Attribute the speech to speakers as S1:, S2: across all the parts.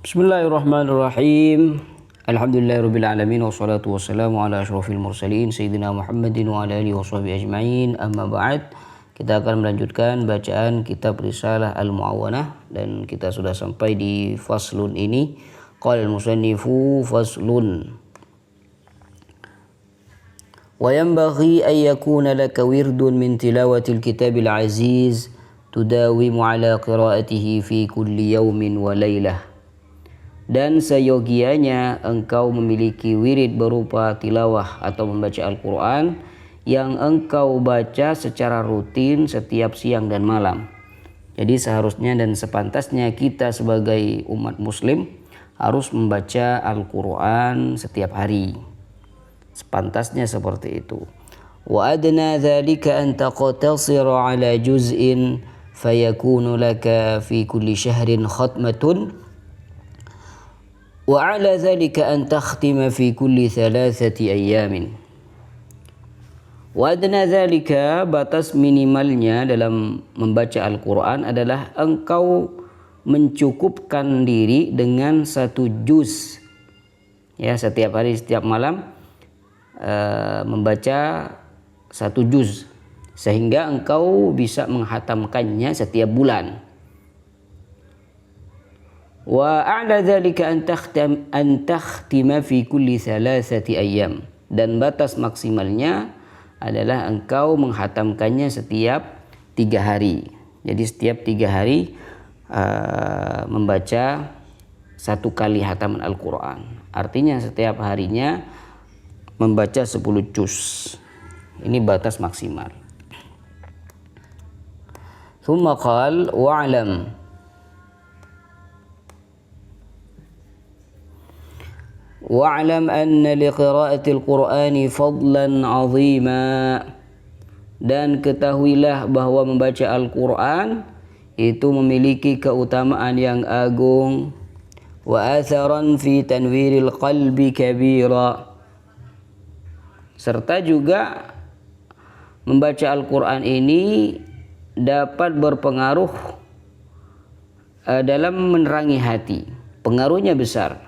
S1: Bismillahirrahmanirrahim. Alhamdulillahirabbil alamin wassalatu wassalamu ala asyrofil mursalin sayyidina Muhammadin wa ala alihi washabihi ajmain. Amma ba'd. Kita akan melanjutkan bacaan kitab Risalah Al-Mu'awwanah dan kita sudah sampai di faslun ini. Qala al-musannifu faslun. Wa yanbaghi an yakuna laka wirdun min tilawatil kitabil aziz tudawimu ala qiraatihi fi kulli yawmin wa laylah. Dan seyogianya engkau memiliki wirid berupa tilawah atau membaca Al-Quran yang engkau baca secara rutin setiap siang dan malam. Jadi seharusnya dan sepantasnya kita sebagai umat muslim harus membaca Al-Quran setiap hari. Sepantasnya seperti itu. Wa adna dzalika an taqtasira ala juz'in fayakunu laka fi kulli syahrin khatmatun. Wa 'ala dzalika an takhtima fi kulli 3 ayyamin. Wa adna dzalika, batas minimalnya dalam membaca Al-Quran adalah engkau mencukupkan diri dengan 1 juz. Ya, setiap hari setiap malam membaca 1 juz sehingga engkau bisa menghatamkannya setiap bulan. Wa a'la dzalika an takhtima fi kulli 3 ayyam, dan batas maksimalnya adalah engkau menghatamkannya setiap 3 hari. Jadi setiap 3 hari membaca 1 kali hataman Al-Quran. Artinya setiap harinya membaca 10 juz. Ini batas maksimal. Tsumma qala wa'lam wa'lam anna liqira'atil Qur'ani fadlan 'azima, dan ketahuilah bahwa membaca Al-Quran itu memiliki keutamaan yang agung. Wa atharan fi tanwiril qalbi kabira, serta juga membaca Al-Quran ini dapat berpengaruh dalam menerangi hati. Pengaruhnya besar.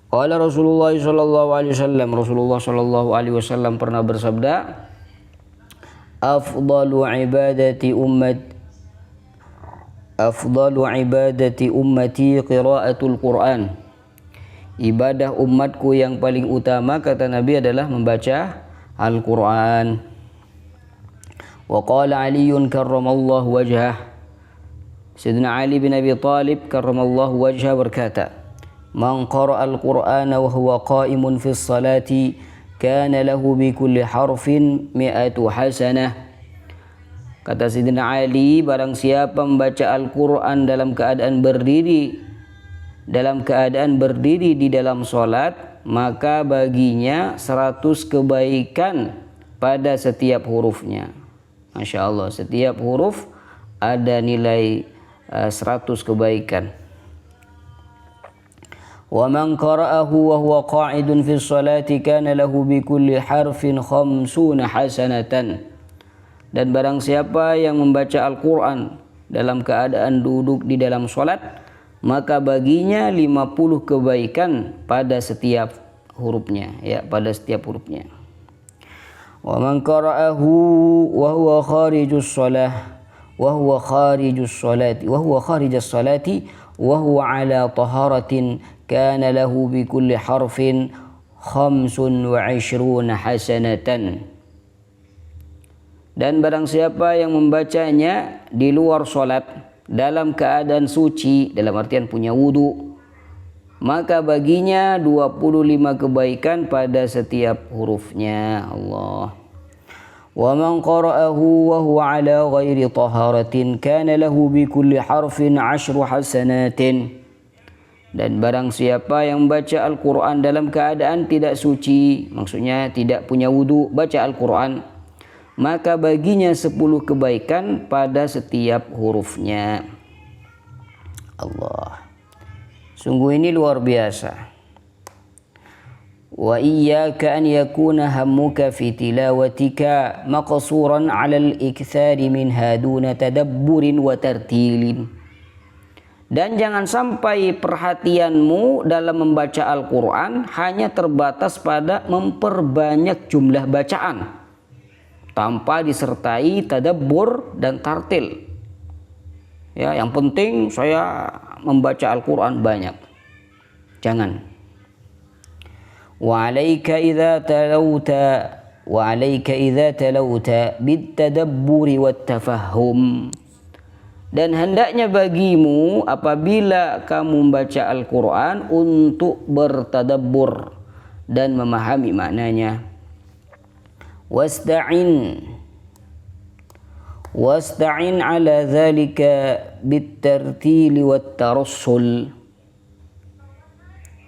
S1: Qala Rasulullah sallallahu alaihi wasallam, Rasulullah sallallahu alaihi wasallam pernah bersabda, afdalu ibadati ummati qiraatul Quran. Ibadah umatku yang paling utama, kata Nabi, adalah membaca Al-Quran. Wa qala Ali karramallahu wajhah, Sayyidina Ali bin Abi Thalib karramallahu wajhah berkata, man qara'a al-Qur'ana wa huwa qa'imun fi sholati kana lahu bi kulli harfin 100 hasanah. Kata Sayyidina Ali, barang siapa membaca Al-Quran dalam keadaan berdiri di dalam salat, maka baginya 100 kebaikan pada setiap hurufnya. Masya Allah, setiap huruf ada nilai 100 kebaikan. Wa man qara'ahu wa huwa qa'idun fi sholati kana lahu bi kulli harfin 50 hasanatan. Dan barang siapa yang membaca Al-Quran dalam keadaan duduk di dalam sholat, maka baginya 50 kebaikan pada setiap hurufnya, ya, pada setiap hurufnya. Wa man qara'ahu wa huwa kharijus salati wa huwa ala taharatin kana lahu bi kulli harfin 25 hasanatan. Dan barang siapa yang membacanya di luar salat dalam keadaan suci, dalam artian punya wudu, maka baginya 25 kebaikan pada setiap hurufnya. Allah. Wa man qara'ahu wa huwa ala ghairi taharatin kana lahu bi kulli harfin 10 hasanatin. Dan barang siapa yang membaca Al-Quran dalam keadaan tidak suci, maksudnya tidak punya wudu, baca Al-Quran, maka baginya 10 kebaikan pada setiap hurufnya. Allah, sungguh ini luar biasa. Wa iyyaka an yakuna hammuka fi tilawatika maqsuran 'ala al-ikthari minha duna tadabburin wa tartilin. Dan jangan sampai perhatianmu dalam membaca Al-Quran hanya terbatas pada memperbanyak jumlah bacaan tanpa disertai tadabbur dan tartil. Ya, yang penting saya membaca Al-Quran banyak. Jangan. Wa 'alaika idza talawta bit-tadabburi wat-tafahhum. Dan hendaknya bagimu apabila kamu membaca Al-Quran untuk bertadabbur dan memahami maknanya. Wasta'in ala dzalika bit-tartil wat-tarassul.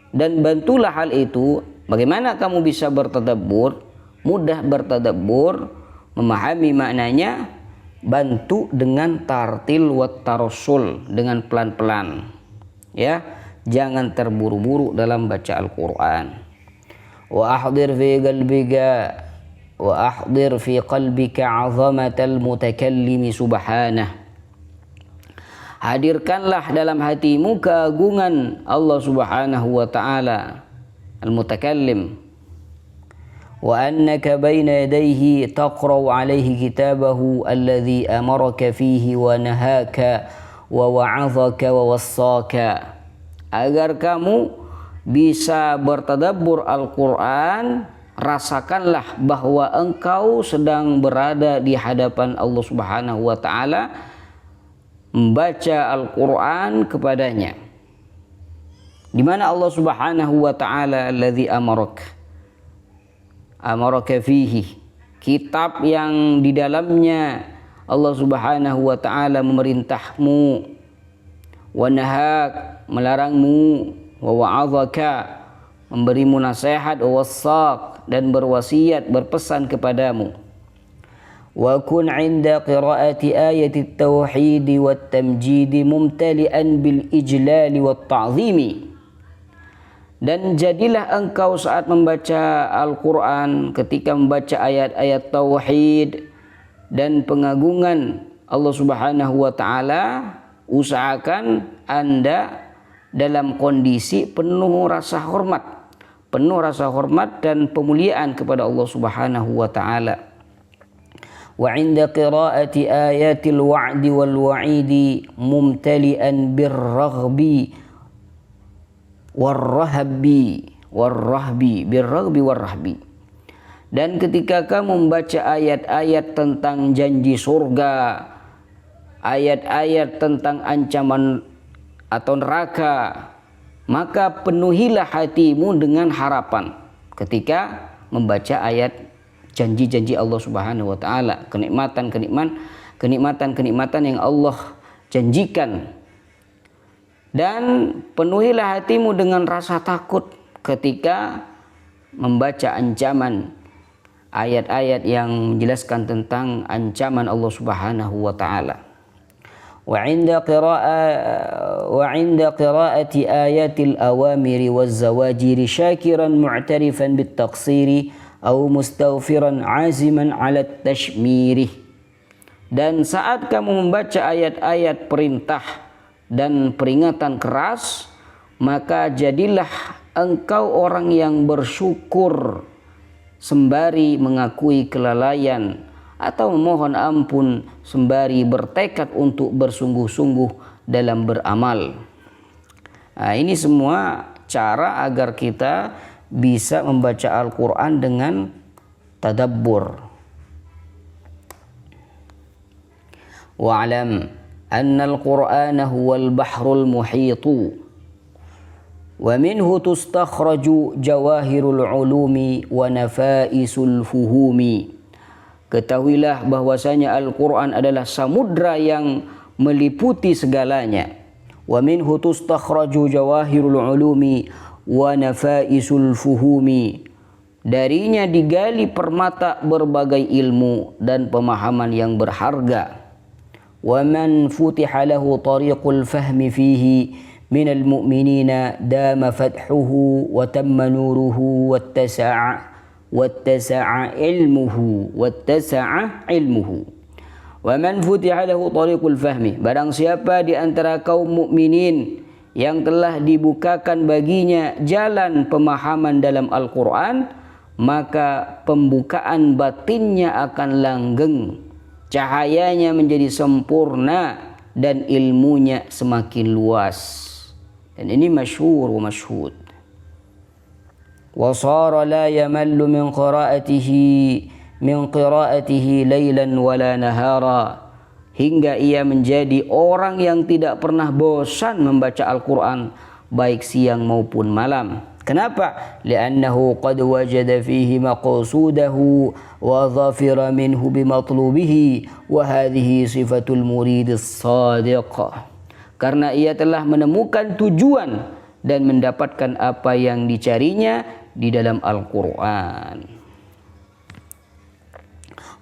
S1: Dan bantulah hal itu. Bagaimana kamu bisa bertadabbur, mudah bertadabbur, memahami maknanya? Bantu dengan tartil wat tarassul, dengan pelan-pelan. Ya, jangan terburu-buru dalam baca Al-Qur'an. Wa ahdir fi qalbika 'azamatal mutakallimi subhanah. Hadirkanlah dalam hatimu keagungan Allah Subhanahu wa taala, al-mutakallim. وأنك بين يديه تقرأ عليه كتابه الذي أمرك فيه ونهاك ووعظك ووصاك. Agar kamu bisa bertadabbur Al-Quran, rasakanlah bahwa engkau sedang berada di hadapan Allah Subhanahu wa ta'ala, membaca Al-Quran kepadanya, di mana Allah Subhanahu wa ta'ala alladzi amaraka fihi, kitab yang di dalamnya Allah Subhanahu wa ta'ala memerintahmu, wa nahak, melarangmu, wa wa'adzaka, memberimu nasihat, wa wassaq, dan berwasiat, berpesan kepadamu. Wa kun 'inda qiraati ayati at-tauhid wat tamjid mumtali'an bil ijlal wat ta'zimi. Dan jadilah engkau saat membaca Al-Quran, ketika membaca ayat-ayat tauhid dan pengagungan Allah Subhanahu wa ta'ala, usahakan Anda dalam kondisi penuh rasa hormat dan pemuliaan kepada Allah Subhanahu wa ta'ala. Wa 'inda qiraati ayatil wa'di wal wa'idi mumtali'an birraghbi warrahbi. Dan ketika kamu membaca ayat-ayat tentang janji surga, ayat-ayat tentang ancaman atau neraka, maka penuhilah hatimu dengan harapan ketika membaca ayat janji-janji Allah Subhanahu wa ta'ala, kenikmatan yang Allah janjikan. Dan penuhilah hatimu dengan rasa takut ketika membaca ancaman, ayat-ayat yang menjelaskan tentang ancaman Allah Subhanahu wa ta'ala. Wa 'inda qiraati ayatil awamiri waz zawajiri syakiran mu'tarifan bit taqsiri aw mustaghfiran 'aziman 'ala tashmiri. Dan saat kamu membaca ayat-ayat perintah dan peringatan keras, maka jadilah engkau orang yang bersyukur sembari mengakui kelalaian, atau memohon ampun sembari bertekad untuk bersungguh-sungguh dalam beramal. Nah, ini semua cara agar kita bisa membaca Al-Quran dengan tadabbur. Wa'lam أن القرآن هو البحر المحيط ومنه تستخرج جواهر العلوم ونفائس الفهوم. Ketahuilah bahwasanya Al-Quran adalah samudra yang meliputi segalanya. Wa minhu tustakhraju jawahirul ulumi wa nafaisul fuhumi. Darinya digali permata berbagai ilmu dan pemahaman yang berharga. ومن فتح له طريق الفهم فيه من المؤمنين دام فتحه وتم نوره واتسع علمه Wa man futiha lahu tariqul fahmi, barang siapa di antara kaum mukminin yang telah dibukakan baginya jalan pemahaman dalam Al-Qur'an, maka pembukaan batinnya akan langgeng, cahayanya menjadi sempurna dan ilmunya semakin luas. Dan ini masyhur wa masyhud. Wa sara la yamallu min qiraatihi lailan wala nahara, hingga ia menjadi orang yang tidak pernah bosan membaca Al-Qur'an baik siang maupun malam. Kenapa? Li'annahu qad wajada fihi maqsudahu wa dhafira minhu bimatlubihi wa hadhihi sifatul muridis shadiq. Karena ia telah menemukan tujuan dan mendapatkan apa yang dicarinya di dalam Al-Qur'an.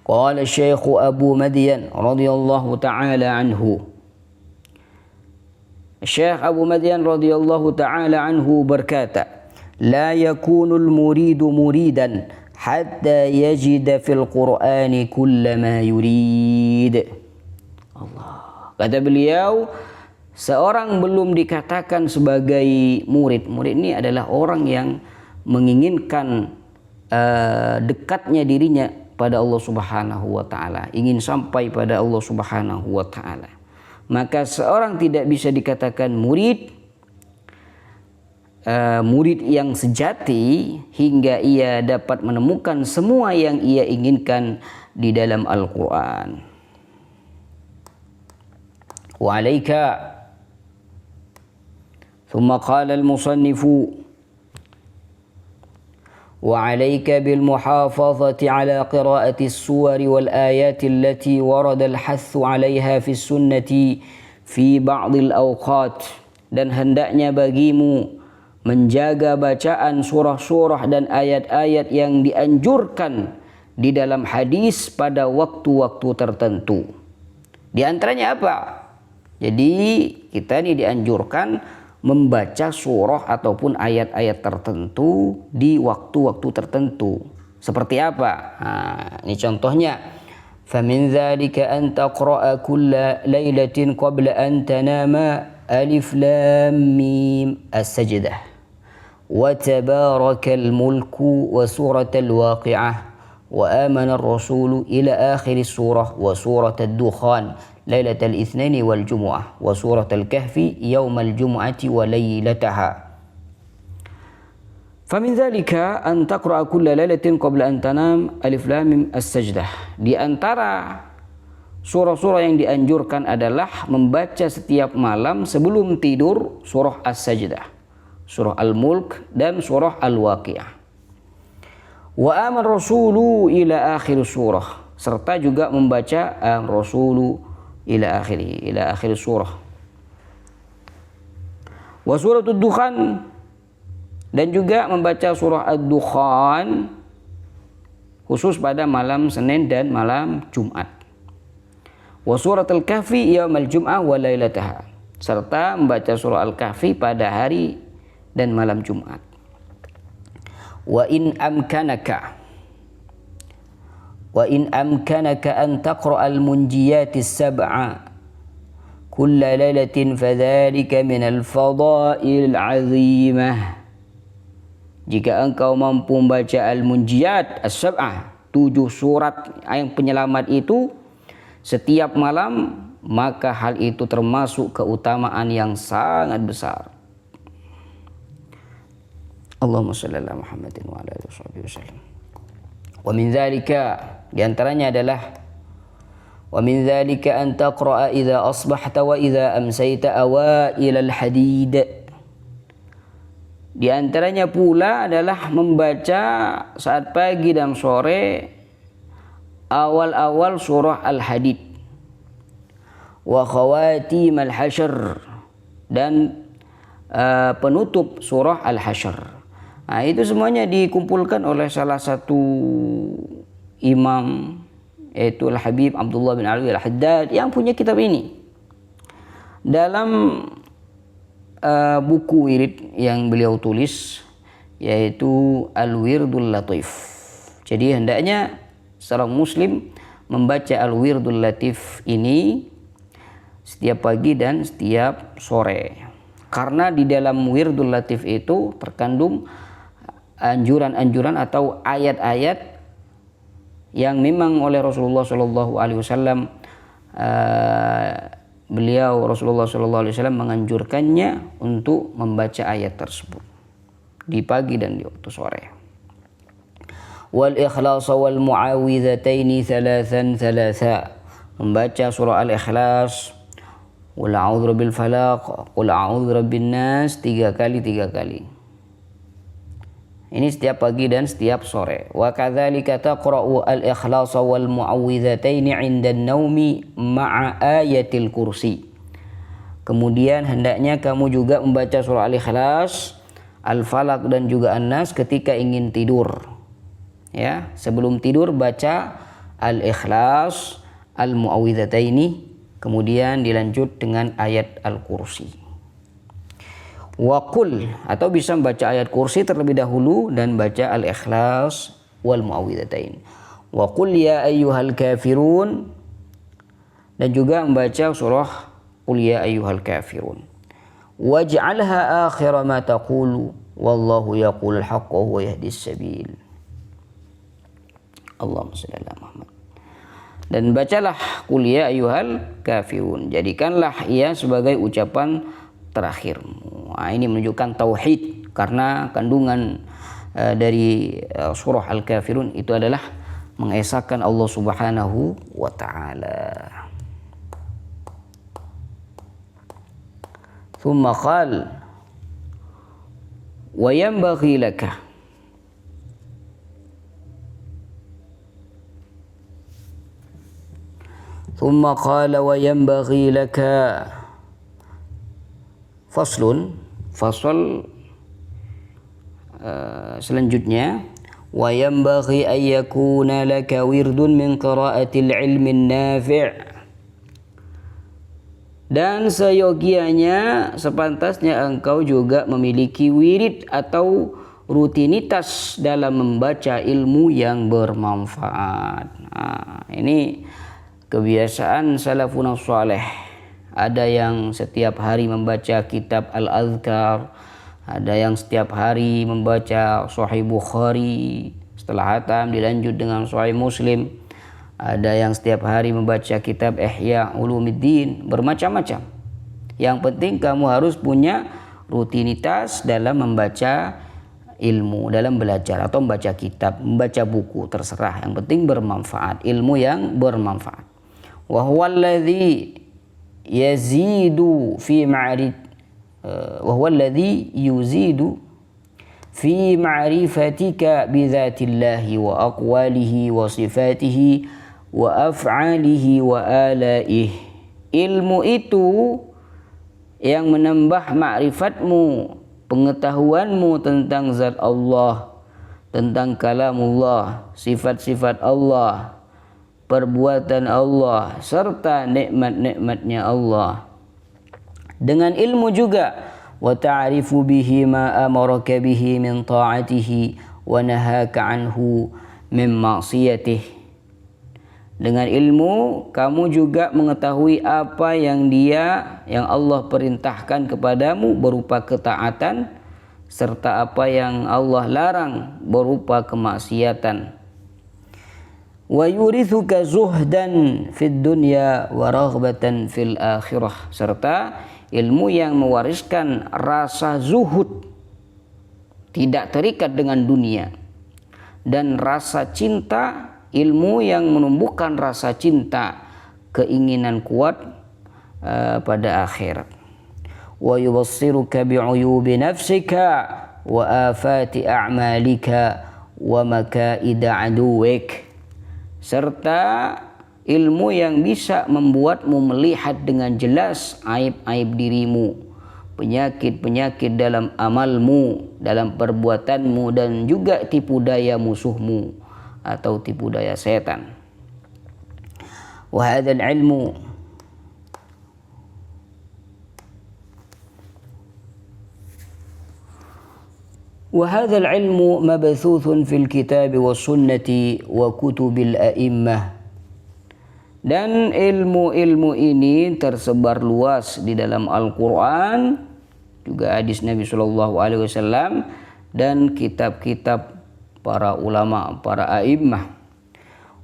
S1: Qala Syekh Abu Madyan radhiyallahu ta'ala anhu. Syekh Abu Madyan radhiyallahu ta'ala anhu berkata, la yakunul muridu muridan hatta yajida fil Qur'ani kullama yurid. Allah. Kata beliau, seorang belum dikatakan sebagai murid. Murid ini adalah orang yang menginginkan dekatnya dirinya pada Allah Subhanahu wa taala, ingin sampai pada Allah Subhanahu wa taala. Maka seorang tidak bisa dikatakan murid yang sejati hingga ia dapat menemukan semua yang ia inginkan di dalam Al-Qur'an. Wa 'alaika thumma qala al-musannifu وعليك بالمحافظة على قراءة السور والآيات التي ورد الحث عليها في السنة في بعض الأوقات, dan hendaknya bagimu menjaga bacaan surah-surah dan ayat-ayat yang dianjurkan di dalam hadis pada waktu-waktu tertentu. Di antaranya apa? Jadi kita ini dianjurkan membaca surah ataupun ayat-ayat tertentu di waktu-waktu tertentu. Seperti apa? Ini contohnya. Famin dzalika an taqra'a kulla lailatin qabla an tanama alif lam mim as-sajdah wa tabarakal mulku wa suratal waqi'ah wa amana ar-rasulu ila akhir surah wa suratul dukhan lailatul itsnaini wal jumu'ah wa suratul kahfi yaumal jumu'ati wa lailataha. Famin dzalika an taqra'a kulla lailatin qabla an tanam alif lam mim as-sajdah. Di antara surah-surah yang dianjurkan adalah membaca setiap malam sebelum tidur surah As-Sajdah, surah Al-Mulk dan surah Al-Waqi'ah. Wa amar rasulu ila akhir surah, serta juga membaca rasulu ila akhir surah. Wa suratul dukhan, dan juga membaca surah Ad-Dukhan khusus pada malam Senin dan malam Jumat. Wa suratul kahfi yaumal jum'ah wa lailataha, serta membaca surah Al-Kahfi pada hari dan malam Jumat. Wa in amkanaka an taqra'al munjiyatis sab'a kulla lailatin fadzalika minal fadail 'azimah. Jika engkau mampu membaca al-munjiyat as-sab'ah, 7 surat yang penyelamat itu setiap malam, maka hal itu termasuk keutamaan yang sangat besar. Allahumma shalli ala Muhammadin wa ala alihi wasallam. Wa min dzalika, di antaranya adalah wa min dzalika an taqra'a idza asbahta wa idza amsayta awail al-hadid. Di antaranya pula adalah membaca saat pagi dan sore awal-awal surah Al-Hadid, wa khawatim al-Hasyr, dan penutup surah Al-Hasyr. Nah, itu semuanya dikumpulkan oleh salah satu imam, yaitu Al-Habib Abdullah bin Alwi Al-Haddad, yang punya kitab ini. Dalam buku wirid yang beliau tulis, yaitu Al-Wirdul Latif. Jadi hendaknya seorang muslim membaca al-wirdul latif ini setiap pagi dan setiap sore. Karena di dalam wirdul latif itu terkandung anjuran-anjuran atau ayat-ayat yang memang oleh Rasulullah Shallallahu Alaihi Wasallam Rasulullah Shallallahu Alaihi Wasallam menganjurkannya untuk membaca ayat tersebut di pagi dan di waktu sore. Wal ikhlas wal muawwidhataini thalathan thalatha, membaca surah al-ikhlas, qul a'udzu birabbil falaq, qul a'udzu birabbin nas 3 kali. Ini setiap pagi dan setiap sore. Wa kadzalika taqra'u al-ikhlas wal mu'awwidhataini 'inda an-naumi ma'a ayatil kursi. Kemudian hendaknya kamu juga membaca surah al-ikhlas, al-falaq dan juga an-nas ketika ingin tidur. Ya, sebelum tidur baca al-ikhlas, al-mu'awwidhataini, kemudian dilanjut dengan ayat al-kursi. Wa qul, atau bisa membaca ayat kursi terlebih dahulu dan baca al-ikhlas wal muawwidhatain. Wa qul ya ayyuhal kafirun, dan juga membaca surah qul ya ayyuhal kafirun. Waj'alha akhira ma taqulu wallahu yaqulul haqqa wa huwa yahdis sabil. Allahumma shalli ala Muhammad. Dan bacalah qul ya ayyuhal kafirun, jadikanlah ia sebagai ucapan terakhirmu. Nah, ini menunjukkan tauhid, karena kandungan dari surah Al-Kafirun itu adalah mengesahkan Allah Subhanahu wa taala. Thumma qala wa yanbaghi laka, thumma qala wa yanbaghi laka fasl selanjutnya, wa yanbaghi an yakuna laka wirdun min qiraatil ilmin nafi', dan seyogianya sepantasnya engkau juga memiliki wirid atau rutinitas dalam membaca ilmu yang bermanfaat. Nah, ini kebiasaan salafun saleh. Ada yang setiap hari membaca kitab Al-Adhkar, ada yang setiap hari membaca Sahih Bukhari, setelah hatam dilanjut dengan Sahih Muslim, ada yang setiap hari membaca kitab Ihya Ulumuddin, bermacam-macam. Yang penting kamu harus punya rutinitas dalam membaca ilmu, dalam belajar atau membaca kitab, membaca buku, terserah, yang penting bermanfaat, ilmu yang bermanfaat. Wa huwa alladhi yazidu fi wa huwa alladhi yuzidu fi ma'rifatika bi dzatillahi wa aqwalihi wa sifatihi wa af'alihi wa alaihi. Ilmu itu yang menambah ma'rifatmu, pengetahuanmu tentang zat Allah, tentang kalamullah, sifat-sifat Allah, perbuatan Allah, serta nikmat-nikmatnya Allah. Dengan ilmu juga, wa ta'rifu bihi ma amaraka bihi min ta'atihi wa nahaka anhu min ma'siyatihi. Dengan ilmu kamu juga mengetahui apa yang Allah perintahkan kepadamu berupa ketaatan, serta apa yang Allah larang berupa kemaksiatan. Wa yurithuka zuhdan fid dunya wa raghbatan fil akhirah, serta ilmu yang mewariskan rasa zuhud, tidak terikat dengan dunia, dan rasa cinta, ilmu yang menumbuhkan rasa cinta, keinginan kuat pada akhirat. Wa yubassiruka bi'uyubi nafsika wa afati a'malika wa makaida aduwik, serta ilmu yang bisa membuatmu melihat dengan jelas aib-aib dirimu, penyakit-penyakit dalam amalmu, dalam perbuatanmu, dan juga tipu daya musuhmu atau tipu daya setan. Wa hadzal ilmu وهذا العلم مبثوث في الكتاب والسنة وكتب الأئمة Dan ilmu-ilmu ini tersebar luas di dalam Al-Quran, juga hadis Nabi SAW, dan kitab-kitab para ulama, para a'immah.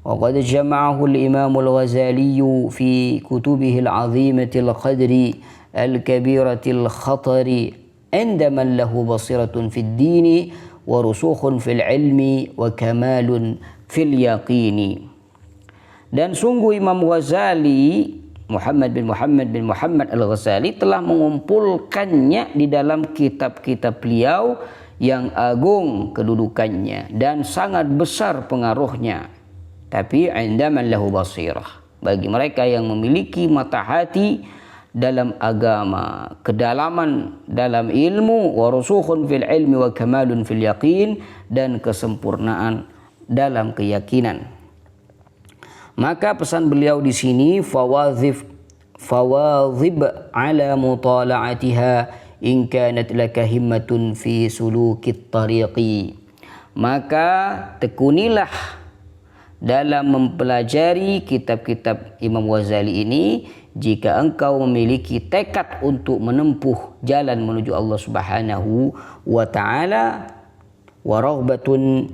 S1: Wa qad jama'ahu al-Imam al-Ghazali fi kutubihi al-'azimati al-qadri al-kabirati al-khatari 'inda man lahu basiratun fi ad-dini wa rusukhun fil ilmi wa kamalun fil yaqini. Dan sungguh Imam Ghazali, Muhammad bin Muhammad Al-Ghazali, telah mengumpulkannya di dalam kitab-kitab beliau yang agung kedudukannya dan sangat besar pengaruhnya. Tapi indaman lahu basirah, bagi mereka yang memiliki mata hati dalam agama, kedalaman dalam ilmu, wa rusukhun fil ilmi wa kamalun fil yaqin, dan kesempurnaan dalam keyakinan. Maka pesan beliau di sini, fawadhib ala mutala'atiha in kanat laka himmatun fi sulukit tariqi. Maka tekunilah dalam mempelajari kitab-kitab Imam Ghazali ini jika engkau memiliki tekad untuk menempuh jalan menuju Allah Subhanahu wa taala, wa raghbatun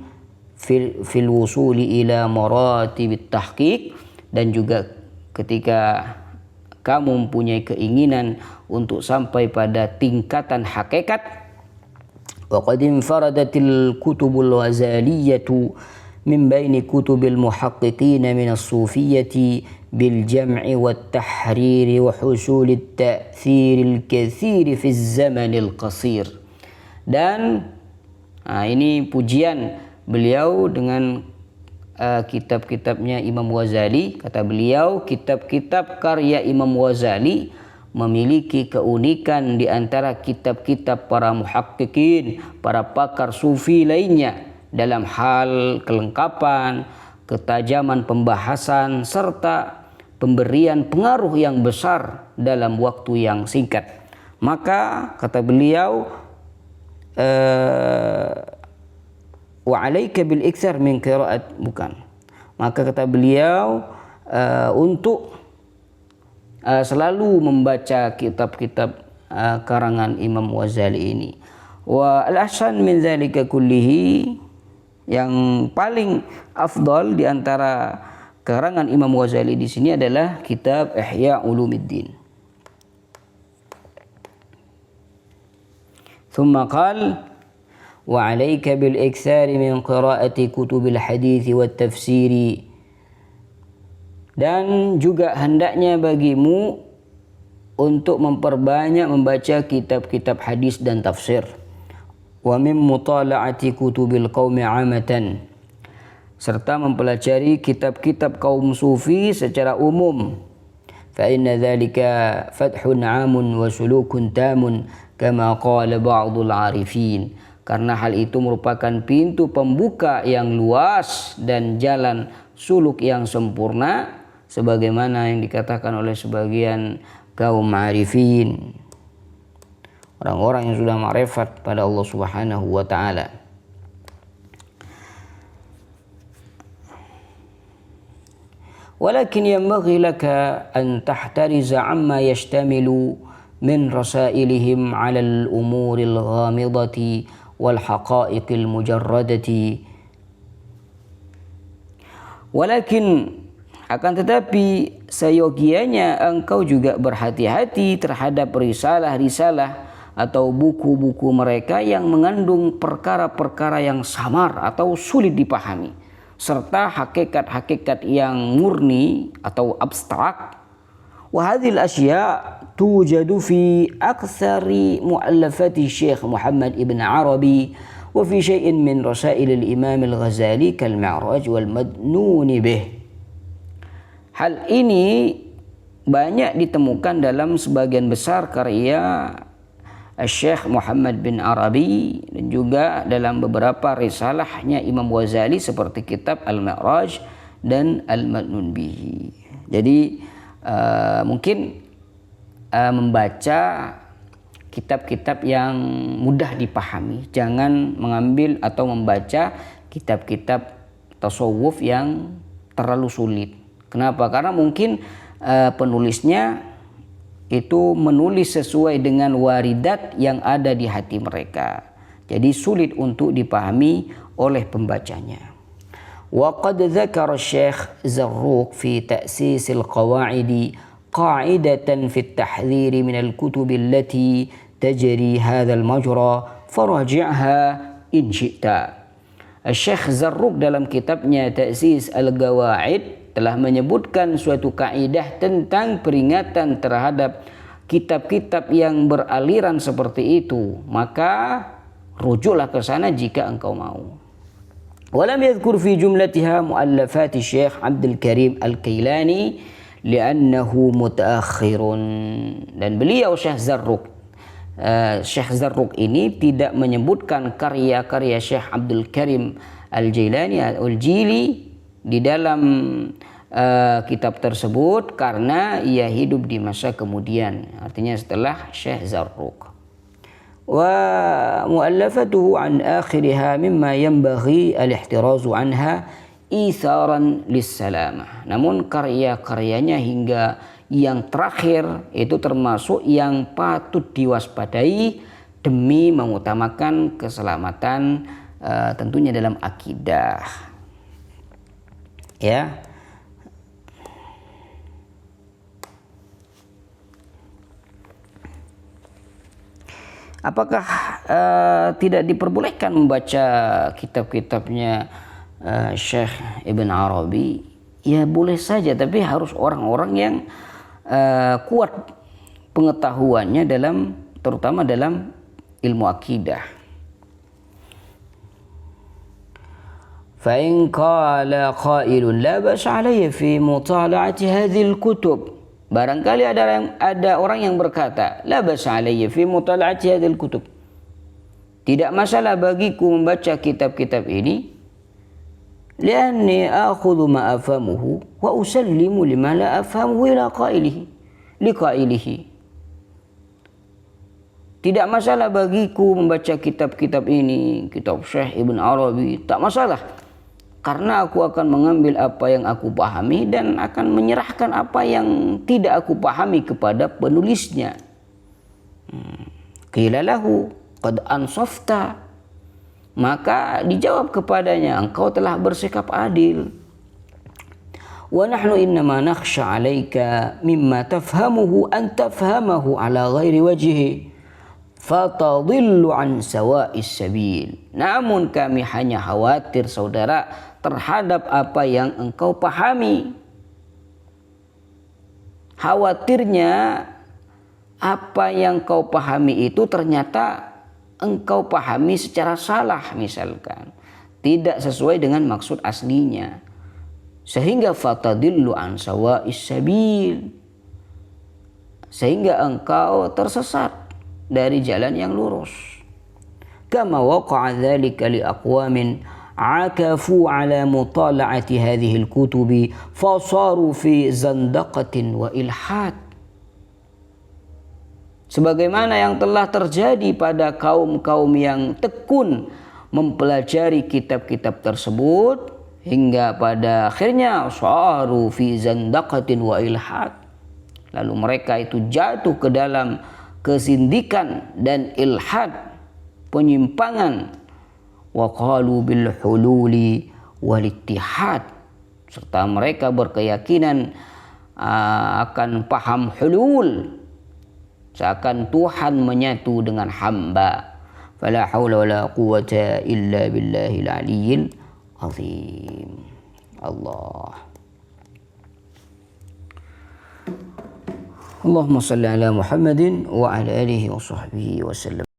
S1: fil wusuli ila maratibit tahqiq, dan juga ketika kamu mempunyai keinginan untuk sampai pada tingkatan hakikat. Wa qad infaradatil kutubul ghazaliyatu min baini kutubil muhaqqiqin min as-sufiyyati bil jam'i wat tahriri wa husulit ta'thiril katsir fi zamanil qasir. Dan ini pujian beliau dengan kitab-kitabnya Imam Ghazali. Kata beliau, kitab-kitab karya Imam Ghazali memiliki keunikan di antara kitab-kitab para muhaqqiqin, para pakar sufi lainnya, dalam hal kelengkapan, ketajaman pembahasan, serta pemberian pengaruh yang besar dalam waktu yang singkat. Maka kata beliau, wa alaika bil iktsar min qiraat, bukan. Maka kata beliau untuk selalu membaca kitab-kitab karangan Imam Ghazali ini. Wa al-ahsan min dzalika kullihi, yang paling afdal di antara karangan Imam Ghazali di sini adalah kitab Ihya Ulumuddin. Thumma qala wa 'alaika bil iktsari min qira'ati kutubil hadits wat tafsiri, dan juga hendaknya bagimu untuk memperbanyak membaca kitab-kitab hadis dan tafsir. Wa min mutala'ati kutubil qaumi 'amatan, serta mempelajari kitab-kitab kaum sufi secara umum. Fa inna dzalika fathun 'amun wa sulukun tamun kama qala ba'dul 'arifin, karena hal itu merupakan pintu pembuka yang luas dan jalan suluk yang sempurna, sebagaimana yang dikatakan oleh sebagian kaum ma'rifin, orang-orang yang sudah ma'rifat pada Allah Subhanahu wa taala. Walakin yanbaghi laka an tahtariza amma yashtamilu min rasailihim 'ala al-umuril ghamidati wal haqa'iqil mujarradati. Walakin, akan tetapi seyogianya engkau juga berhati-hati terhadap risalah-risalah atau buku-buku mereka yang mengandung perkara-perkara yang samar atau sulit dipahami, serta hakikat-hakikat yang murni atau abstrak. Wa hadhil asya' tujadu fi aktsari mu'allafati Syekh Muhammad ibn Arabi wa fi syai'in min rasail al-Imam al-Ghazali kal Mi'raj wal Madnun bih. Hal ini banyak ditemukan dalam sebagian besar karya Syekh Muhammad bin Arabi dan juga dalam beberapa risalahnya Imam Ghazali seperti kitab Al-Mi'raj dan Al-Madnun bihi. Jadi mungkin membaca kitab-kitab yang mudah dipahami, jangan mengambil atau membaca kitab-kitab tasawuf yang terlalu sulit, Kenapa? Karena mungkin penulisnya itu menulis sesuai dengan waridat yang ada di hati mereka. Jadi sulit untuk dipahami oleh pembacanya. Wa qad dzakara Syekh Zarruq fi ta'sis al-qawaid qa'idatan fi at-tahdhir min al-kutub allati tajri hadha al-majra faraji'ha in syi'ta. Syekh Zarruq dalam kitabnya Ta'sis al-Qawaid telah menyebutkan suatu kaidah tentang peringatan terhadap kitab-kitab yang beraliran seperti itu, maka rujuklah ke sana jika engkau mau. Walam yadhkur fi jumlatiha muallafat Syekh Abdul Karim Al-Kailani li'annahu mutaakhirun. Dan beliau Syekh Zarruq ini tidak menyebutkan karya-karya Syekh Abdul Karim Al-Jailani Al-Jili di dalam kitab tersebut karena ia hidup di masa kemudian, artinya setelah Syekh Zarruq. Wa muallafatuhu an akhiriha mimma yanbaghi al-ihtirazu anha itharan lis-salamah. Namun karya-karyanya hingga yang terakhir itu termasuk yang patut diwaspadai demi mengutamakan keselamatan tentunya dalam akidah. Ya, apakah tidak diperbolehkan membaca kitab-kitabnya Syekh Ibn Arabi? Ya boleh saja, tapi harus orang-orang yang kuat pengetahuannya terutama dalam ilmu akidah. فإن قال قائل لا بأس علي في مطالعة هذه الكتب. Barangkali ada orang yang berkata, la ba'sa alayya fi mutala'ati hadhil kutub. Tidak masalah bagiku membaca kitab-kitab ini. Lianni akhudhu ma afhamuhu wa usallimu lima la afhamuhu liqailihi. Tidak masalah bagiku membaca kitab-kitab ini, kitab Syekh Ibn Arabi, tak masalah. Karena aku akan mengambil apa yang aku pahami dan akan menyerahkan apa yang tidak aku pahami kepada penulisnya. Qila lahu qad ansafta. Maka dijawab kepadanya, engkau telah bersikap adil. Wa nahnu innama nakhsha 'alaika mimma tafhamuhu an tafhamahu 'ala ghairi wajhihi fatadillu 'an sawa'is sabil. Namun kami hanya khawatir saudara terhadap apa yang engkau pahami. Khawatirnya apa yang kau pahami itu ternyata engkau pahami secara salah, misalkan tidak sesuai dengan maksud aslinya, sehingga fatadillu an sawa'is sabil, sehingga engkau tersesat dari jalan yang lurus. Kama waqa'a dzalika li aqwamin akafu ala mutala'ati hadhihi al-kutubi fasaru fi zandaqatin wa ilhad. Sebagaimana yang telah terjadi pada kaum-kaum yang tekun mempelajari kitab-kitab tersebut hingga pada akhirnya saru fi zandaqatin wa ilhad. Lalu mereka itu jatuh ke dalam kesindikan dan ilhad, penyimpangan. Wa qalu bil hululi wal ittihad, serta mereka berkeyakinan akan paham hulul, seakan Tuhan menyatu dengan hamba. Fala haula wala quwwata illa billahil aliyyil azim. Allahumma salli ala Muhammadin wa ala alihi wa sahbihi wa sallam.